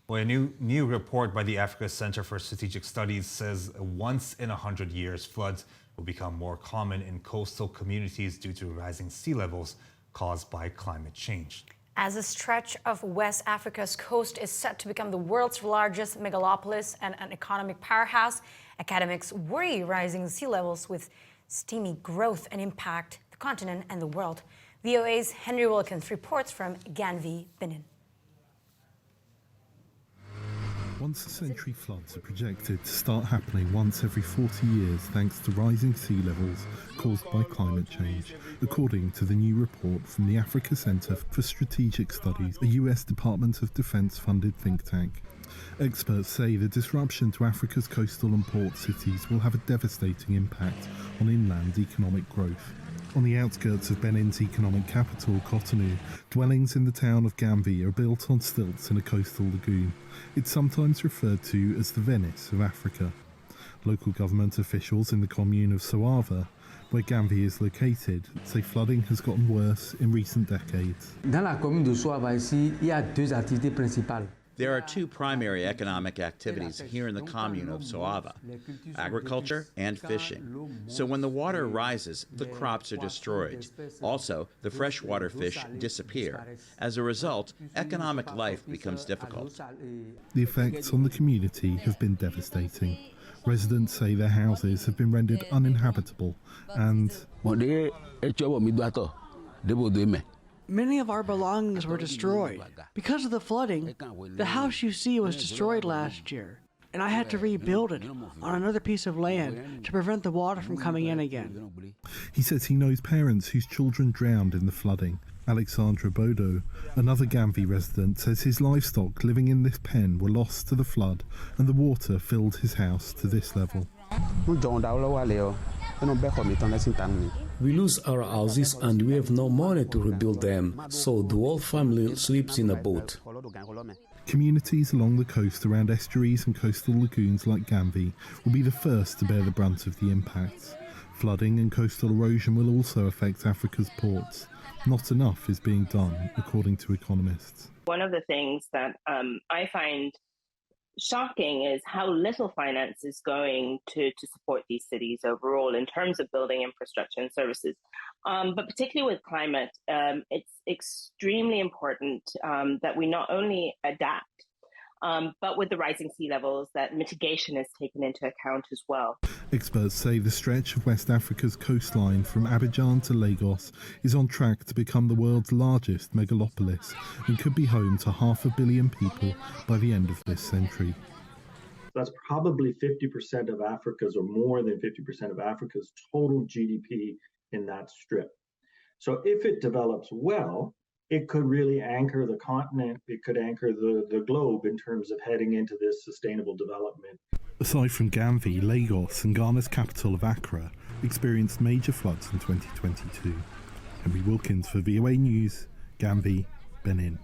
Well, a new report by the Africa Center for Strategic Studies says once in 100 years, floods will become more common in coastal communities due to rising sea levels caused by climate change. As a stretch of West Africa's coast is set to become the world's largest megalopolis and an economic powerhouse, academics worry rising sea levels with stymie growth and impact the continent and the world. VOA's Henry Wilkins reports from Ganvi, Benin. Once-a-century floods are projected to start happening once every 40 years thanks to rising sea levels caused by climate change, according to the new report from the Africa Center for Strategic Studies, a US Department of Defense-funded think tank. Experts say the disruption to Africa's coastal and port cities will have a devastating impact on inland economic growth. On the outskirts of Benin's economic capital, Cotonou, dwellings in the town of Ganvi are built on stilts in a coastal lagoon. It's sometimes referred to as the Venice of Africa. Local government officials in the commune of Soava, where Ganvi is located, say flooding has gotten worse in recent decades. Dans la commune de Soava ici, il y a deux activités principales. There are two primary economic activities here in the commune of Soava, agriculture and fishing. So when the water rises, the crops are destroyed. Also, the freshwater fish disappear. As a result, economic life becomes difficult. The effects on the community have been devastating. Residents say their houses have been rendered uninhabitable and many of our belongings were destroyed. Because of the flooding, the house you see was destroyed last year, and I had to rebuild it on another piece of land to prevent the water from coming in again. He says he knows parents whose children drowned in the flooding. Alexandra Bodo, another Ganvi resident, says his livestock living in this pen were lost to the flood and the water filled his house to this level. We lose our houses and we have no money to rebuild them, so the whole family sleeps in a boat. Communities along the coast around estuaries and coastal lagoons like Ganvi will be the first to bear the brunt of the impacts. Flooding and coastal erosion will also affect Africa's ports. Not enough is being done, according to economists. One of the things that I find shocking is how little finance is going to support these cities overall in terms of building infrastructure and services. But particularly with climate, it's extremely important that we not only adapt, but with the rising sea levels, that mitigation is taken into account as well. Experts say the stretch of West Africa's coastline from Abidjan to Lagos is on track to become the world's largest megalopolis and could be home to 500 million people by the end of this century. That's probably 50% of Africa's, or more than 50% of Africa's total GDP in that strip. So if it develops well, it could really anchor the continent, it could anchor the globe in terms of heading into this sustainable development. Aside from Ganvi, Lagos and Ghana's capital of Accra experienced major floods in 2022. Henry Wilkins for VOA News, Ganvi, Benin.